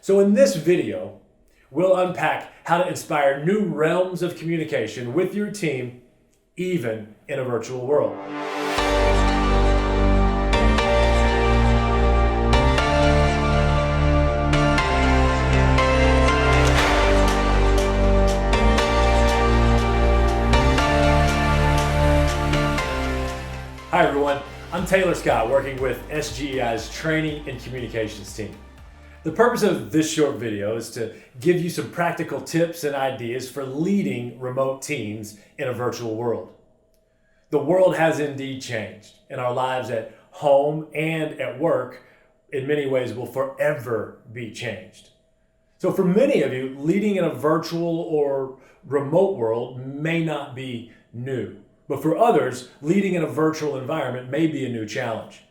So in this video, we'll unpack how to inspire new realms of communication with your team, even in a virtual world. Hi everyone, I'm Taylor Scott, working with SGEI's Training and Communications team. The purpose of this short video is to give you some practical tips and ideas for leading remote teams in a virtual world. The world has indeed changed, and our lives at home and at work in many ways will forever be changed. So for many of you, leading in a virtual or remote world may not be new. But for others, leading in a virtual environment may be a new challenge.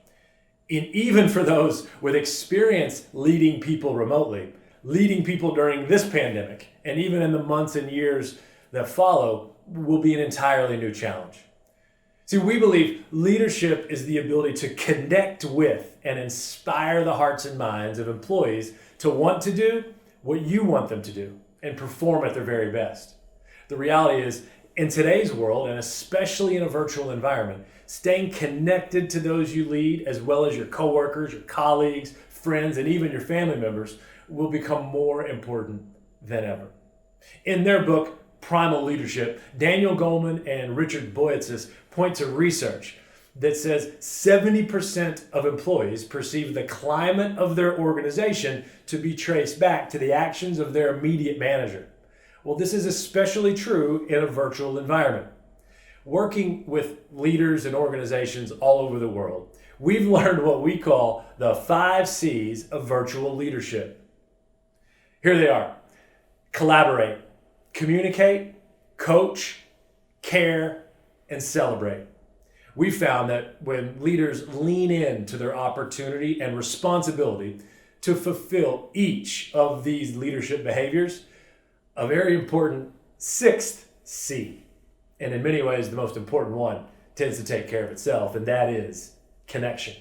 And even for those with experience leading people remotely, leading people during this pandemic, and even in the months and years that follow, will be an entirely new challenge. See, we believe leadership is the ability to connect with and inspire the hearts and minds of employees to want to do what you want them to do and perform at their very best. The reality is, in today's world, and especially in a virtual environment, staying connected to those you lead, as well as your coworkers, your colleagues, friends, and even your family members, will become more important than ever. In their book, Primal Leadership, Daniel Goleman and Richard Boyatzis point to research that says 70% of employees perceive the climate of their organization to be traced back to the actions of their immediate manager. Well, this is especially true in a virtual environment. Working with leaders and organizations all over the world, we've learned what we call the 5 C's of virtual leadership. Here they are: collaborate, communicate, coach, care, and celebrate. We found that when leaders lean into their opportunity and responsibility to fulfill each of these leadership behaviors, a very important 6th C, and in many ways the most important one, tends to take care of itself, and that is connection.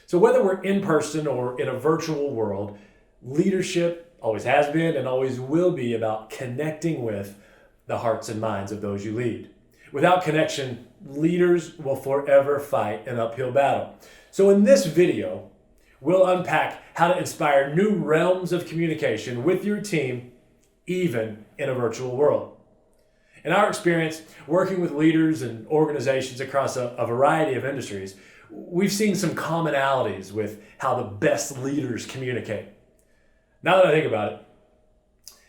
So whether we're in person or in a virtual world, leadership always has been and always will be about connecting with the hearts and minds of those you lead. Without connection, leaders will forever fight an uphill battle. So in this video, we'll unpack how to inspire new realms of communication with your team, even in a virtual world. In our experience, working with leaders and organizations across a variety of industries, we've seen some commonalities with how the best leaders communicate. Now that I think about it,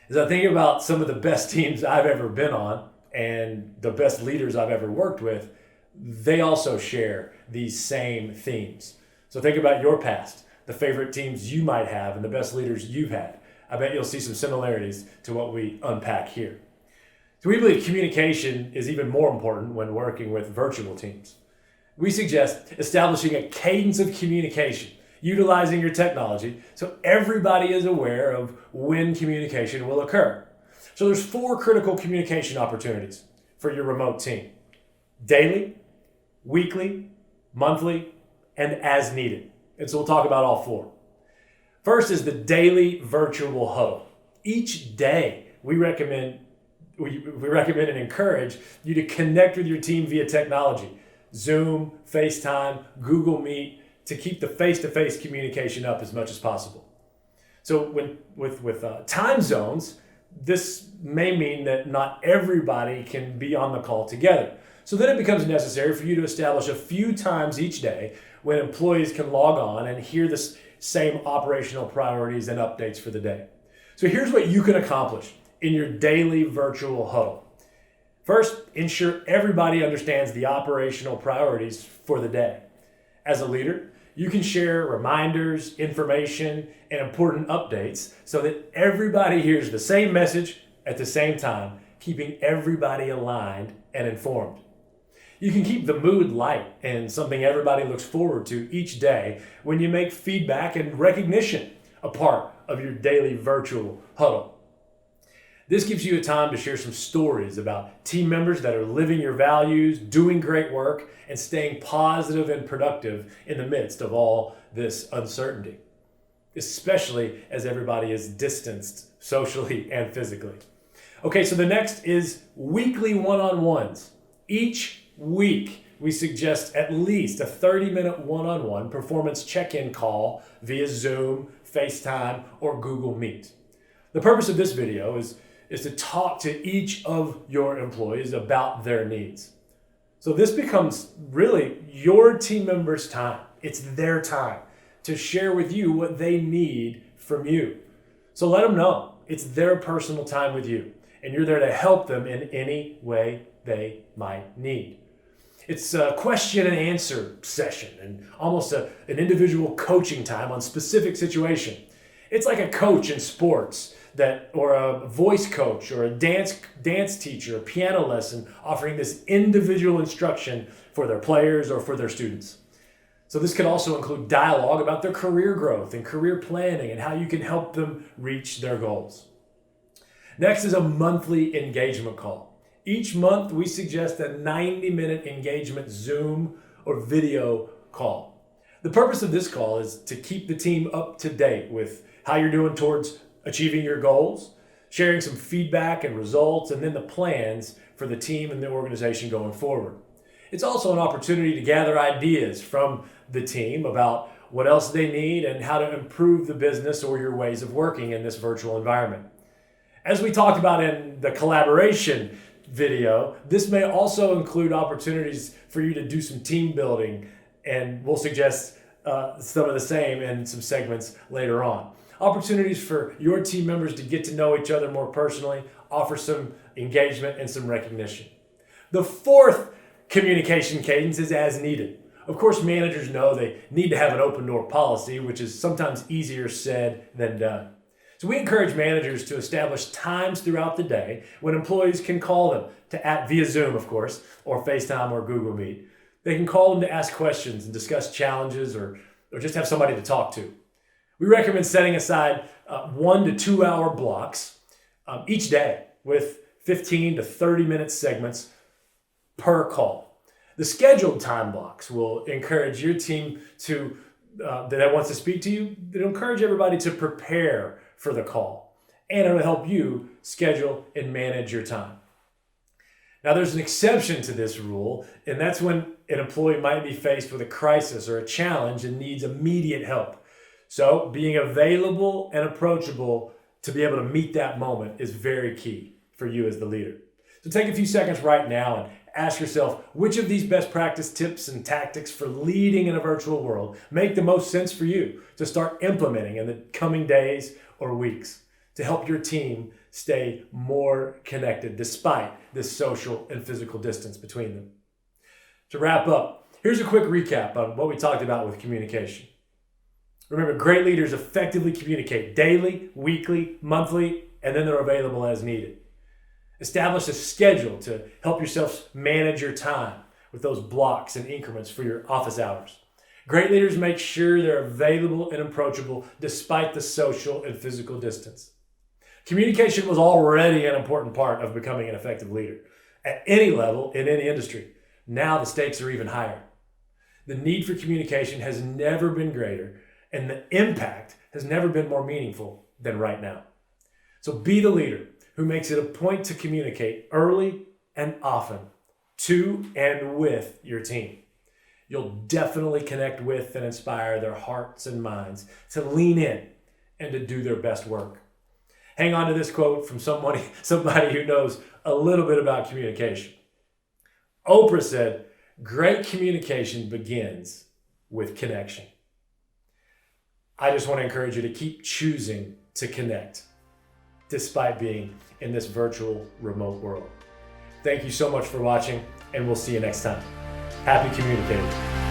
as I think about some of the best teams I've ever been on and the best leaders I've ever worked with, they also share these same themes. So think about your past, the favorite teams you might have, and the best leaders you've had. I bet you'll see some similarities to what we unpack here. So we believe communication is even more important when working with virtual teams. We suggest establishing a cadence of communication, utilizing your technology so everybody is aware of when communication will occur. So there's 4 critical communication opportunities for your remote team: daily, weekly, monthly, and as needed. And so we'll talk about all 4. First is the daily virtual huddle. Each day, we recommend and encourage you to connect with your team via technology: Zoom, FaceTime, Google Meet, to keep the face-to-face communication up as much as possible. So with time zones, this may mean that not everybody can be on the call together. So then it becomes necessary for you to establish a few times each day when employees can log on and hear this same operational priorities and updates for the day. So here's what you can accomplish in your daily virtual huddle. First, ensure everybody understands the operational priorities for the day. As a leader, you can share reminders, information, and important updates so that everybody hears the same message at the same time, keeping everybody aligned and informed. You can keep the mood light and something everybody looks forward to each day when you make feedback and recognition a part of your daily virtual huddle. This gives you a time to share some stories about team members that are living your values, doing great work, and staying positive and productive in the midst of all this uncertainty. especially as everybody is distanced socially and physically. Okay, so the next is weekly one-on-ones. Each week, we suggest at least a 30-minute one-on-one performance check-in call via Zoom, FaceTime, or Google Meet. The purpose of this video is to talk to each of your employees about their needs. So this becomes really your team members' time. It's their time to share with you what they need from you. So let them know it's their personal time with you, and you're there to help them in any way they might need. It's a question and answer session and almost an individual coaching time on specific situation. It's like a coach in sports or a voice coach or a dance teacher, a piano lesson offering this individual instruction for their players or for their students. So this could also include dialogue about their career growth and career planning and how you can help them reach their goals. Next is a monthly engagement call. Each month we suggest a 90-minute engagement Zoom or video call. The purpose of this call is to keep the team up to date with how you're doing towards achieving your goals, sharing some feedback and results, and then the plans for the team and the organization going forward. It's also an opportunity to gather ideas from the team about what else they need and how to improve the business or your ways of working in this virtual environment. As we talked about in the collaboration video, this may also include opportunities for you to do some team building, and we'll suggest some of the same in some segments later on. Opportunities for your team members to get to know each other more personally, offer some engagement and some recognition. The fourth communication cadence is as needed. Of course, managers know they need to have an open door policy, which is sometimes easier said than done. So we encourage managers to establish times throughout the day when employees can call them via Zoom, of course, or FaceTime or Google Meet. They can call them to ask questions and discuss challenges or just have somebody to talk to. We recommend setting aside 1 to 2 hour blocks each day with 15 to 30 minute segments per call. The scheduled time blocks will encourage your team that wants to speak to you, it'll encourage everybody to prepare for the call, and it'll help you schedule and manage your time. Now, there's an exception to this rule, and that's when an employee might be faced with a crisis or a challenge and needs immediate help. So being available and approachable to be able to meet that moment is very key for you as the leader. So take a few seconds right now and ask yourself, which of these best practice tips and tactics for leading in a virtual world make the most sense for you to start implementing in the coming days or weeks to help your team stay more connected despite this social and physical distance between them. To wrap up, here's a quick recap on what we talked about with communication. Remember, great leaders effectively communicate daily, weekly, monthly, and then they're available as needed. Establish a schedule to help yourself manage your time with those blocks and increments for your office hours. Great leaders make sure they're available and approachable despite the social and physical distance. Communication was already an important part of becoming an effective leader at any level in any industry. Now the stakes are even higher. The need for communication has never been greater, and the impact has never been more meaningful than right now. So be the leader who makes it a point to communicate early and often to and with your team. You'll definitely connect with and inspire their hearts and minds to lean in and to do their best work. Hang on to this quote from somebody who knows a little bit about communication. Oprah said, "Great communication begins with connection." I just want to encourage you to keep choosing to connect despite being in this virtual remote world. Thank you so much for watching, and we'll see you next time. Happy communicating.